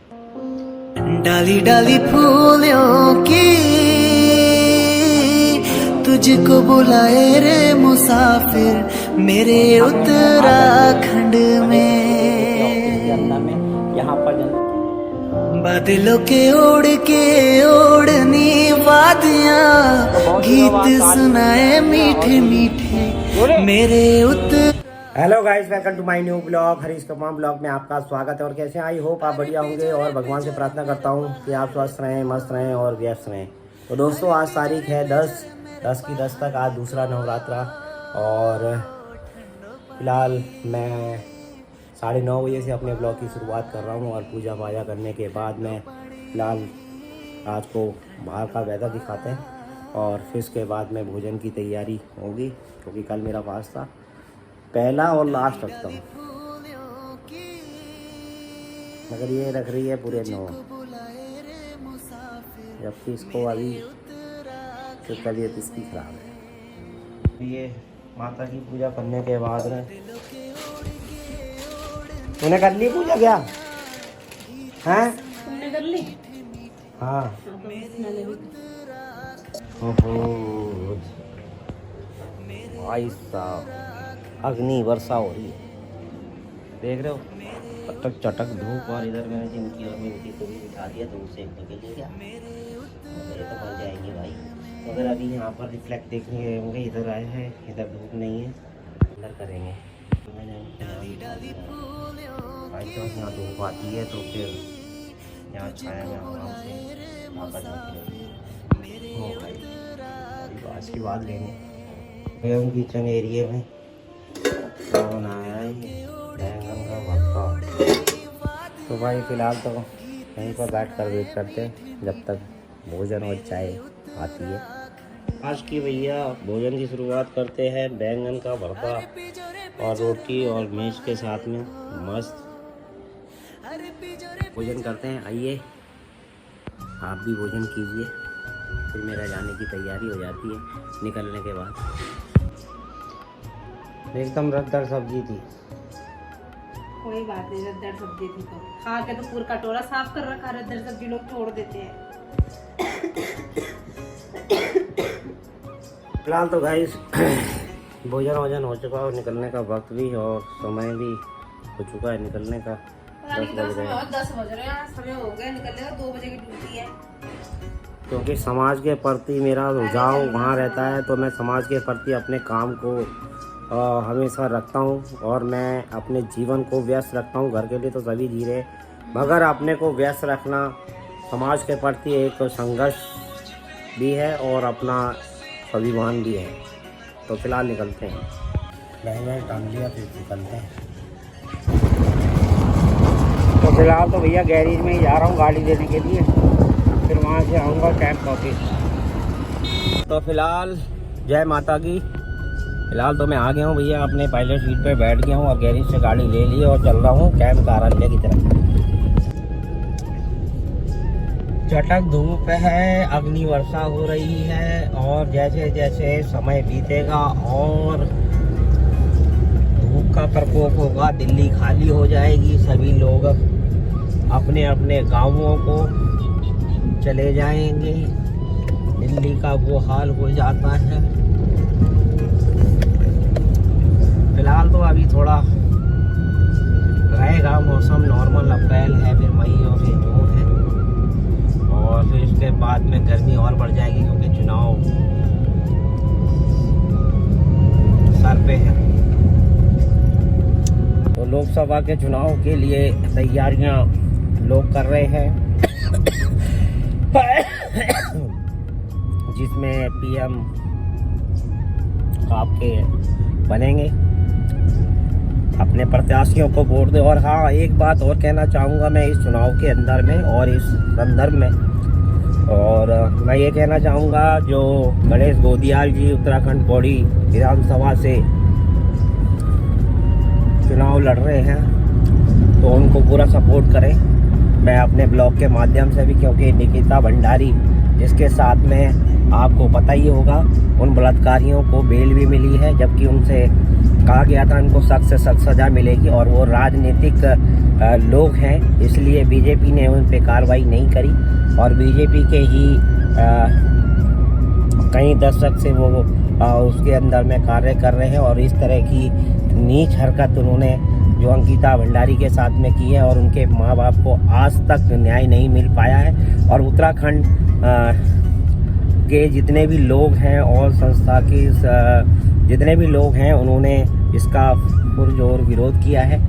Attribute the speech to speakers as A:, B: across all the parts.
A: डाली डाली फूलों की तुझको बुलाए रे मुसाफिर मेरे उत्तराखंड में।
B: यहाँ पर
A: बादलों के ओढ़नी वादियाँ गीत सुनाए मीठे मीठे मेरे उत्तर।
B: Hello guys, welcome to my new blog. Harish कमाम ब्लॉग में आपका स्वागत है। और कैसे हैं? आई होप आप बढ़िया होंगे और भगवान से प्रार्थना करता हूं कि आप स्वस्थ रहें, मस्त रहें और व्यस्त रहें। तो दोस्तों, आज तारीख है 10 की 10 तक, आज दूसरा नवरात्रा। और फिलहाल मैं 9:30 बजे से अपने ब्लॉग की शुरुआत कर रहा हूं। और पूजा पाजा करने के बाद में फिलहाल आज को बाहर का वेदर दिखाते हैं और फिर उसके बाद में भोजन की तैयारी होगी, क्योंकि कल मेरा फास्ट था। पहला और लास्ट रखता हूँ, मगर ये रख रही है पूरे 9, जबकि इसको अभी तो तबीयत इसकी खराब है। ये माता की पूजा करने के बाद में तूने कर ली पूजा क्या? हैं?
C: तुमने कर ली?
B: हाँ। भाई साहब, अग्नि वर्षा हो रही है, देख रहे हो? चटक चटक धूप। और इधर मैंने जिनकी और मिनकी को भी बिठा दिया, तो उससे निकल गया। ये तो मर जाएंगे भाई। तो अगर अभी यहाँ पर रिफ्लेक्ट देखने गए होंगे, इधर आए हैं, इधर धूप नहीं है, अंदर करेंगे। भाई तो यहाँ धूप आती है तो फिर यहाँ छाया में आराम से वापस जाती हो भाई। आज की बात लेंगे हम किचन एरिया में कौन आया है, बैंगन का भरता। तो भाई फिलहाल तो यहीं पर बैठ कर वेट करते हैं जब तक भोजन और चाय आती है। आज की भैया भोजन की शुरुआत करते हैं बैंगन का भरता और रोटी और मिर्च के साथ में मस्त भोजन करते हैं। आइए आप भी भोजन कीजिए, फिर मेरा जाने की तैयारी हो जाती है। निकलने के बाद एकदम रद्दर सब्जी थी।
C: कोई बात नहीं, रद्दर सब्जी थी तो खा के तो पूरा कटोरा साफ कर रखा। रद्दर सब्जी लोग छोड़ देते हैं।
B: फिलहाल तो गाइस भोजन वोजन हो चुका और निकलने का वक्त भी और समय भी हो चुका है निकलने का। 10 बज रहे हैं।
C: 10 बज रहे हैं, समय हो गया निकलने का। 2 बजे की ड्यूटी है।
B: क्योंकि समाज के प्रति मेरा रुझाव वहाँ रहता है, तो मैं समाज के प्रति अपने काम को हमेशा रखता हूँ और मैं अपने जीवन को व्यस्त रखता हूँ। घर के लिए तो सभी जी रहे, मगर अपने को व्यस्त रखना समाज के प्रति एक संघर्ष भी है और अपना स्वाभिमान भी है। तो फिलहाल निकलते हैं, बैंगन टांग लिया, फिर निकलते हैं। तो फिलहाल तो भैया गैरेज में ही जा रहा हूँ गाड़ी देने के लिए, फिर वहाँ से आऊँगा कैंप ऑफिस। तो फिलहाल जय माता की। फिलहाल तो मैं आ गया हूँ भैया, अपने पायलट सीट पे बैठ गया हूँ और गैरेज से गाड़ी ले ली और चल रहा हूँ कैंप कार्यालय की तरफ। चटक धूप है, अग्नि वर्षा हो रही है और जैसे जैसे समय बीतेगा और धूप का प्रकोप होगा, दिल्ली खाली हो जाएगी। सभी लोग अपने अपने गांवों को चले जाएंगे। दिल्ली का वो हाल हो जाता है। फिलहाल तो अभी थोड़ा रहेगा मौसम नॉर्मल। अप्रैल है, फिर मई और फिर जून है और फिर उसके बाद में गर्मी और बढ़ जाएगी, क्योंकि चुनाव सर पे है। तो लोकसभा के चुनाव के लिए तैयारियां लोग कर रहे हैं, जिसमें पीएम आपके बनेंगे। अपने प्रत्याशियों को वोट दे। और हाँ, एक बात और कहना चाहूँगा मैं इस चुनाव के अंदर में और इस संदर्भ में, और मैं ये कहना चाहूँगा जो गणेश गोदियाल जी उत्तराखंड पौड़ी विधानसभा से चुनाव लड़ रहे हैं, तो उनको पूरा सपोर्ट करें। मैं अपने ब्लॉग के माध्यम से भी, क्योंकि निकिता भंडारी जिसके साथ में आपको पता ही होगा, उन बलात्कारियों को बेल भी मिली है, जबकि उनसे कहा गया था इनको सख्त से सख्त सज़ा मिलेगी, और वो राजनीतिक लोग हैं, इसलिए बीजेपी ने उन पे कार्रवाई नहीं करी। और बीजेपी के ही कई दशक से वो उसके अंदर में कार्य कर रहे हैं, और इस तरह की नीच हरकत उन्होंने जो अंकिता भंडारी के साथ में की है, और उनके माँ बाप को आज तक न्याय नहीं मिल पाया है। और उत्तराखंड के जितने भी लोग हैं और संस्था के जितने भी लोग हैं, उन्होंने इसका पुरजोर विरोध किया है,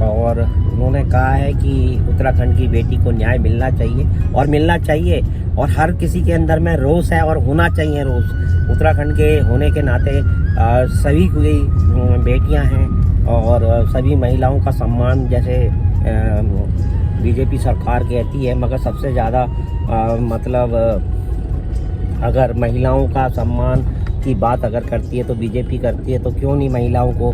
B: और उन्होंने कहा है कि उत्तराखंड की बेटी को न्याय मिलना चाहिए, और मिलना चाहिए, और हर किसी के अंदर में रोष है और होना चाहिए रोष। उत्तराखंड के होने के नाते सभी कोई बेटियां हैं, और सभी महिलाओं का सम्मान, जैसे बीजेपी सरकार कहती है, मगर सबसे ज़्यादा मतलब अगर महिलाओं का सम्मान की बात अगर करती है तो बीजेपी करती है, तो क्यों नहीं महिलाओं को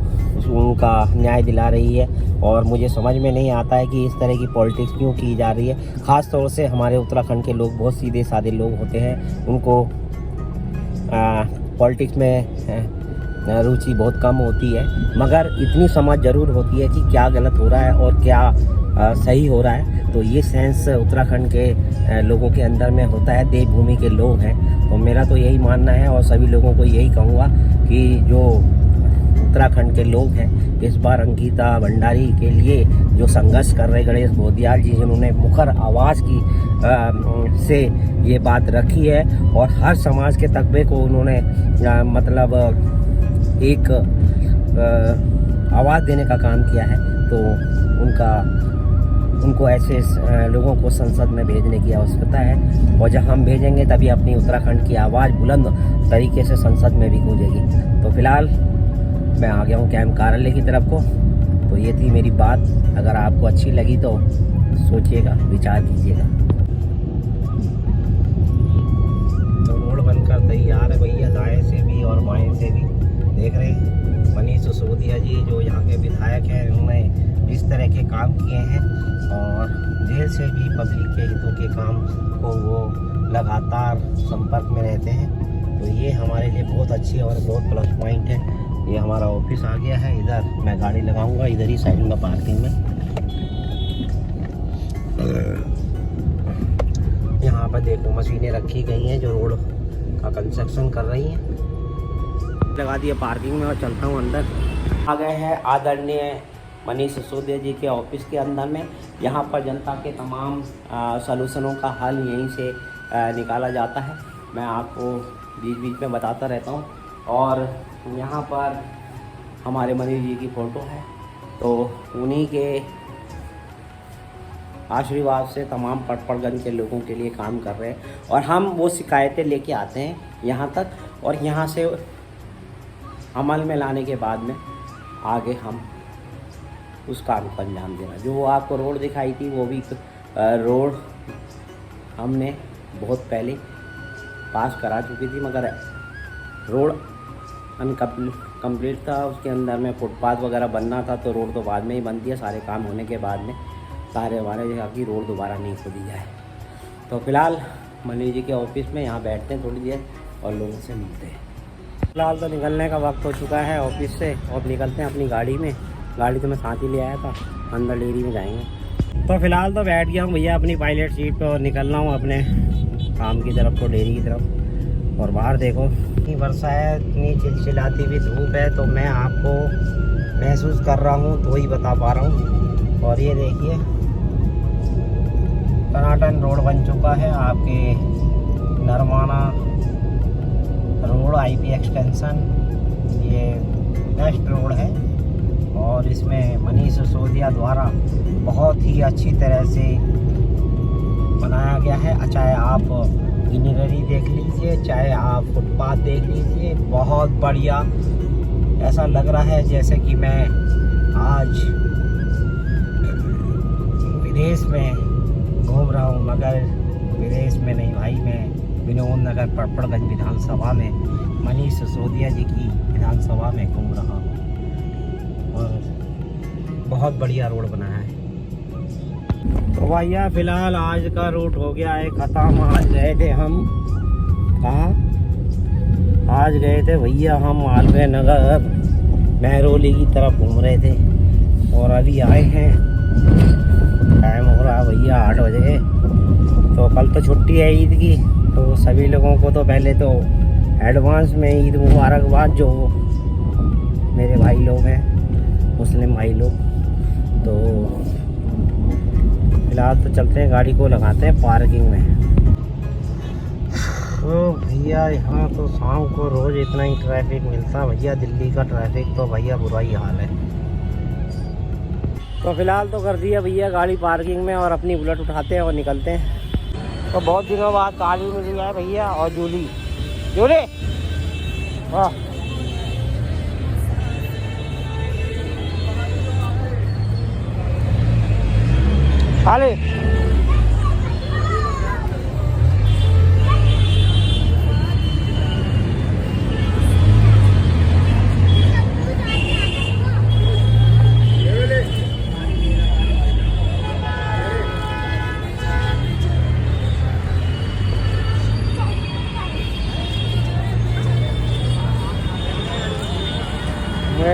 B: उनका न्याय दिला रही है। और मुझे समझ में नहीं आता है कि इस तरह की पॉलिटिक्स क्यों की जा रही है। ख़ास तौर से हमारे उत्तराखंड के लोग बहुत सीधे साधे लोग होते हैं, उनको पॉलिटिक्स में रुचि बहुत कम होती है, मगर इतनी समझ ज़रूर होती है कि क्या गलत हो रहा है और क्या सही हो रहा है। तो ये सेंस उत्तराखंड के लोगों के अंदर में होता है, देवभूमि के लोग हैं। तो मेरा तो यही मानना है, और सभी लोगों को यही कहूँगा कि जो उत्तराखंड के लोग हैं, इस बार अंकिता भंडारी के लिए जो संघर्ष कर रहे गणेश घोदियाल जी, जिन्होंने मुखर आवाज़ की से ये बात रखी है, और हर समाज के तबके को उन्होंने मतलब एक आवाज़ देने का काम किया है। तो उनको ऐसे लोगों को संसद में भेजने की आवश्यकता है, और जब हम भेजेंगे तभी अपनी उत्तराखंड की आवाज़ बुलंद तरीके से संसद में भी गूंजेगी। तो फिलहाल मैं आ गया हूँ कैंप कार्यालय की तरफ को। तो ये थी मेरी बात, अगर आपको अच्छी लगी तो सोचिएगा, विचार कीजिएगा। तो रोड बनकर तैयार है भैया, दाएं से भी और बाएं से भी। देख रहे हैं मनीष सिसोदिया जी जो यहाँ के विधायक हैं, उन्होंने जिस तरह के काम किए हैं, और जेल से भी पब्लिक के हितों के काम को वो लगातार संपर्क में रहते हैं। तो ये हमारे लिए बहुत अच्छी और बहुत प्लस पॉइंट है। ये हमारा ऑफिस आ गया है, इधर मैं गाड़ी लगाऊंगा, इधर ही साइड में पार्किंग में। यहाँ पर देखो मशीनें रखी गई हैं जो रोड का कंस्ट्रक्शन कर रही हैं। लगा दिया पार्किंग में, और चलता हूँ अंदर। आ गए हैं आदरणीय मनीष सिसोदिया जी के ऑफिस के अंदर में। यहाँ पर जनता के तमाम सलूशनों का हल यहीं से निकाला जाता है। मैं आपको बीच बीच में बताता रहता हूँ। और यहाँ पर हमारे मनीष जी की फ़ोटो है, तो उन्हीं के आशीर्वाद से तमाम पटपड़गंज के लोगों के लिए काम कर रहे हैं, और हम वो शिकायतें लेके आते हैं यहाँ तक, और यहाँ से अमल में लाने के बाद में आगे हम उस काम को अंजाम देना। जो आपको रोड दिखाई थी, वो भी रोड हमने बहुत पहले पास करा चुकी थी, मगर रोड अनकम्प्लीट था। उसके अंदर में फुटपाथ वगैरह बनना था, तो रोड तो बाद में ही बनती है। सारे काम होने के बाद में सारे हमारे जगह की रोड दोबारा नहीं खोदी जाए। तो फिलहाल मनीष जी के ऑफिस में यहाँ बैठते हैं थोड़ी देर और लोगों से मिलते हैं। फिलहाल तो निकलने का वक्त हो चुका है ऑफिस से, और निकलते हैं अपनी गाड़ी में। गाड़ी तो मैं साथ ही ले आया था, अंदर डेयरी में जाएंगे। तो फिलहाल तो बैठ गया हूँ भैया अपनी पायलट सीट पे, और निकल रहा हूँ अपने काम की तरफ को, डेयरी की तरफ। और बाहर देखो इतनी वर्षा है, इतनी चिलचिलाती हुई धूप है, तो मैं आपको महसूस कर रहा हूँ तो ही बता पा रहा हूँ। और ये देखिए टनाटन रोड बन चुका है, आपके नरमाना रोड आईपी एक्सटेंशन, ये बेस्ट रोड है। और इसमें मनीष सिसोदिया द्वारा बहुत ही अच्छी तरह से बनाया गया है। चाहे आप ग्रीनरी देख लीजिए, चाहे आप फुटपाथ देख लीजिए, बहुत बढ़िया। ऐसा लग रहा है जैसे कि मैं आज विदेश में घूम रहा हूँ, मगर विदेश में नहीं भाई, मैं विनोद नगर पटपड़गंज विधानसभा में मनीष सिसोदिया जी की विधानसभा में घूम रहा हूँ। और बहुत बढ़िया रोड बनाया है। तो भैया फिलहाल आज का रूट हो गया है ख़त्म। आज गए थे हम कहाँ? आज गए थे भैया हम मालवीय नगर, महरौली की तरफ घूम रहे थे और अभी आए हैं। टाइम हो रहा भैया 8 बजे। तो कल तो छुट्टी है ईद की, तो सभी लोगों को तो पहले तो एडवांस में ईद मुबारकबाद। जो मेरे भाई लोग हैं मुस्लिम भाई लोग, तो फिलहाल तो चलते हैं, गाड़ी को लगाते हैं पार्किंग में। तो भैया यहाँ तो शाम को रोज़ इतना ही ट्रैफिक मिलता है भैया। दिल्ली का ट्रैफिक तो भैया बुरा ही हाल है। तो फिलहाल तो कर दिया भैया गाड़ी पार्किंग में और अपनी बुलेट उठाते हैं और निकलते हैं। तो बहुत दिनों बाद काली मिली है भैया और जूली। जूली वाह, काली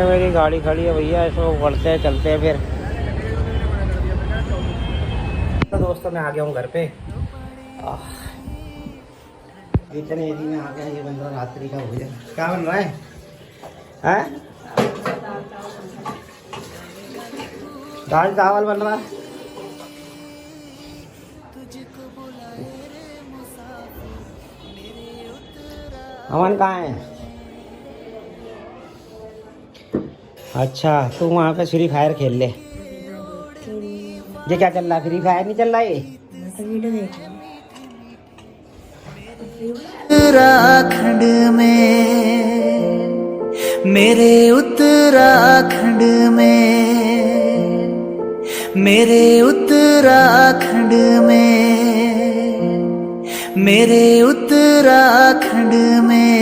B: मेरी गाड़ी खड़ी है भैया, इसको बढ़ते हैं चलते हैं फिर। तो दोस्तों मैं आ गया हूँ घर पे। इतने एरिया में आ गया। ये बन रहा रात्रि का भोजन। क्या बन रहा है? हैं? दाल चावल बन रहा है। अमन कहाँ है? अच्छा, तू वहाँ पे फ्री फायर खेल ले। ये क्या चल रहा है? फ्री फायर नहीं चल रहा है?
A: उत्तराखंड में, मेरे उत्तराखंड में, मेरे उत्तराखंड में, मेरे उत्तराखंड में